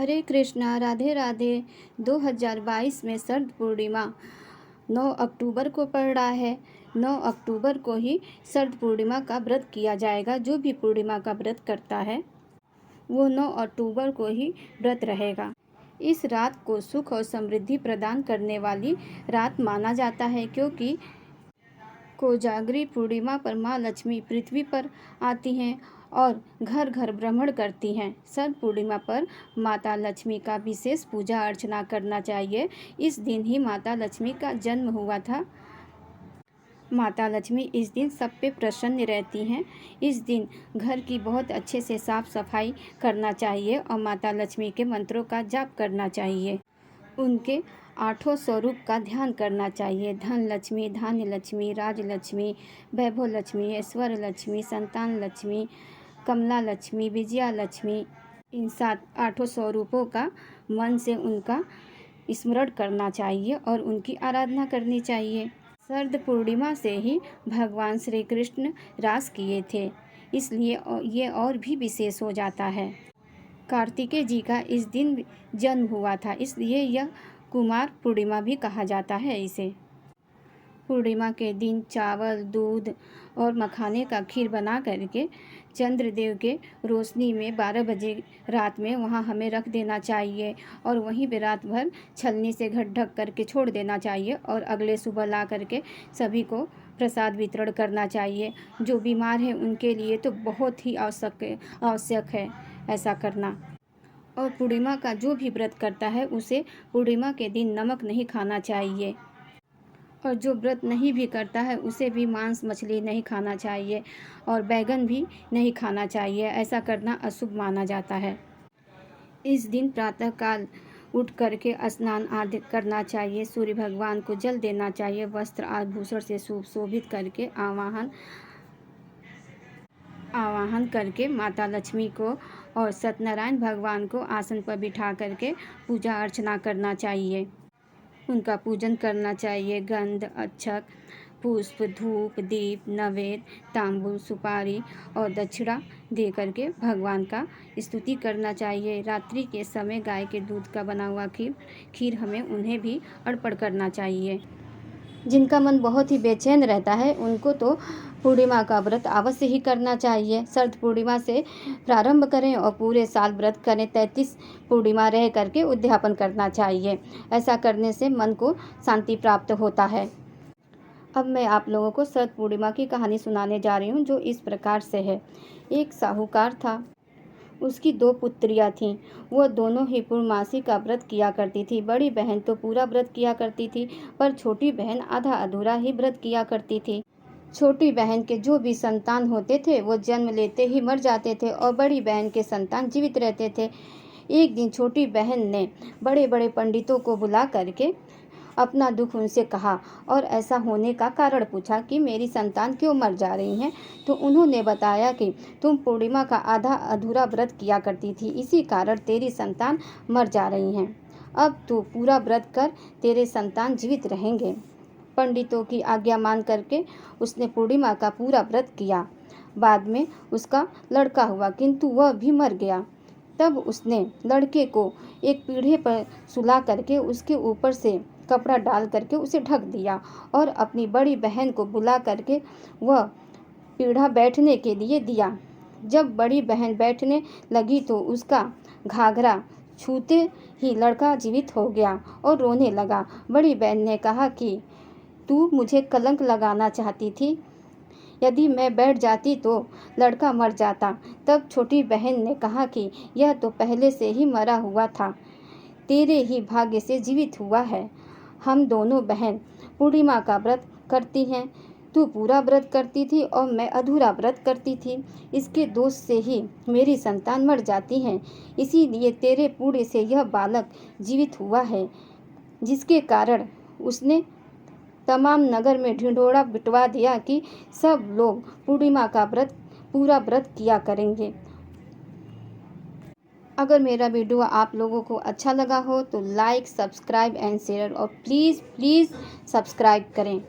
हरे कृष्णा, राधे राधे। 2022 में शरद पूर्णिमा 9 अक्टूबर को पड़ रहा है। 9 अक्टूबर को ही शरद पूर्णिमा का व्रत किया जाएगा। जो भी पूर्णिमा का व्रत करता है वो 9 अक्टूबर को ही व्रत रहेगा। इस रात को सुख और समृद्धि प्रदान करने वाली रात माना जाता है, क्योंकि कोजागरी पूर्णिमा पर माँ लक्ष्मी पृथ्वी पर आती हैं और घर घर भ्रमण करती हैं। शरद पूर्णिमा पर माता लक्ष्मी का विशेष पूजा अर्चना करना चाहिए। इस दिन ही माता लक्ष्मी का जन्म हुआ था। माता लक्ष्मी इस दिन सब पे प्रसन्न रहती हैं। इस दिन घर की बहुत अच्छे से साफ सफाई करना चाहिए और माता लक्ष्मी के मंत्रों का जाप करना चाहिए। उनके 8 स्वरूप का ध्यान करना चाहिए। धन लक्ष्मी, धान्य लक्ष्मी, राज लक्ष्मी, वैभव लक्ष्मी, ऐश्वर्य लक्ष्मी, संतान लक्ष्मी, कमला लक्ष्मी, विजया लक्ष्मी। इन 8 स्वरूपों का मन से उनका स्मरण करना चाहिए और उनकी आराधना करनी चाहिए। शरद पूर्णिमा से ही भगवान श्री कृष्ण रास किए थे, इसलिए ये और भी विशेष हो जाता है। कार्तिकेय जी का इस दिन जन्म हुआ था, इसलिए यह कुमार पूर्णिमा भी कहा जाता है इसे। पूर्णिमा के दिन चावल, दूध और मखाने का खीर बना करके चंद्रदेव के रोशनी में 12 बजे रात में वहाँ हमें रख देना चाहिए और वहीं पे रात भर छलनी से ढक करके छोड़ देना चाहिए और अगले सुबह ला करके सभी को प्रसाद वितरण करना चाहिए। जो बीमार हैं उनके लिए तो बहुत ही आवश्यक है ऐसा करना। और पूर्णिमा का जो भी व्रत करता है उसे पूर्णिमा के दिन नमक नहीं खाना चाहिए और जो व्रत नहीं भी करता है उसे भी मांस मछली नहीं खाना चाहिए और बैगन भी नहीं खाना चाहिए। ऐसा करना अशुभ माना जाता है। इस दिन प्रातःकाल उठ करके स्नान आदि करना चाहिए। सूर्य भगवान को जल देना चाहिए। वस्त्र आभूषण से सुशोभित करके आवाहन करके माता लक्ष्मी को और सत्यनारायण भगवान को आसन पर बिठा करके पूजा अर्चना करना चाहिए। उनका पूजन करना चाहिए। गंध, अक्षत, पुष्प, धूप, दीप, नैवेद्य, तांबूल, सुपारी और दक्षिणा दे करके भगवान का स्तुति करना चाहिए। रात्रि के समय गाय के दूध का बना हुआ खीर हमें उन्हें भी अर्पण करना चाहिए। जिनका मन बहुत ही बेचैन रहता है उनको तो पूर्णिमा का व्रत अवश्य ही करना चाहिए। शरद पूर्णिमा से प्रारंभ करें और पूरे साल व्रत करें। 33 पूर्णिमा रह करके उद्यापन करना चाहिए। ऐसा करने से मन को शांति प्राप्त होता है। अब मैं आप लोगों को शरद पूर्णिमा की कहानी सुनाने जा रही हूँ, जो इस प्रकार से है। एक साहूकार था, उसकी 2 पुत्रियाँ थीं। वह दोनों ही पूर्णमासी का व्रत किया करती थी। बड़ी बहन तो पूरा व्रत किया करती थी, पर छोटी बहन आधा अधूरा ही व्रत किया करती थी। छोटी बहन के जो भी संतान होते थे वो जन्म लेते ही मर जाते थे और बड़ी बहन के संतान जीवित रहते थे। एक दिन छोटी बहन ने बड़े बड़े पंडितों को बुला करके अपना दुख उनसे कहा और ऐसा होने का कारण पूछा कि मेरी संतान क्यों मर जा रही हैं। तो उन्होंने बताया कि तुम पूर्णिमा का आधा अधूरा व्रत किया करती थी, इसी कारण तेरी संतान मर जा रही हैं। अब तू पूरा व्रत कर, तेरे संतान जीवित रहेंगे। पंडितों की आज्ञा मान करके उसने पूर्णिमा का पूरा व्रत किया। बाद में उसका लड़का हुआ, किंतु वह भी मर गया। तब उसने लड़के को एक पीढ़े पर सुला करके उसके ऊपर से कपड़ा डाल करके उसे ढक दिया और अपनी बड़ी बहन को बुला करके वह पीढ़ा बैठने के लिए दिया। जब बड़ी बहन बैठने लगी तो उसका घाघरा छूते ही लड़का जीवित हो गया और रोने लगा। बड़ी बहन ने कहा कि तू मुझे कलंक लगाना चाहती थी, यदि मैं बैठ जाती तो लड़का मर जाता। तब छोटी बहन ने कहा कि यह तो पहले से ही मरा हुआ था, तेरे ही भाग्य से जीवित हुआ है। हम दोनों बहन पूर्णिमा का व्रत करती हैं। तू पूरा व्रत करती थी और मैं अधूरा व्रत करती थी। इसके दोष से ही मेरी संतान मर जाती हैं, इसीलिए तेरे पूरे से यह बालक जीवित हुआ है। जिसके कारण उसने तमाम नगर में ढिंढोरा पिटवा दिया कि सब लोग पूर्णिमा का पूरा व्रत किया करेंगे। अगर मेरा वीडियो आप लोगों को अच्छा लगा हो तो लाइक, सब्सक्राइब एंड शेयर और प्लीज़ सब्सक्राइब करें।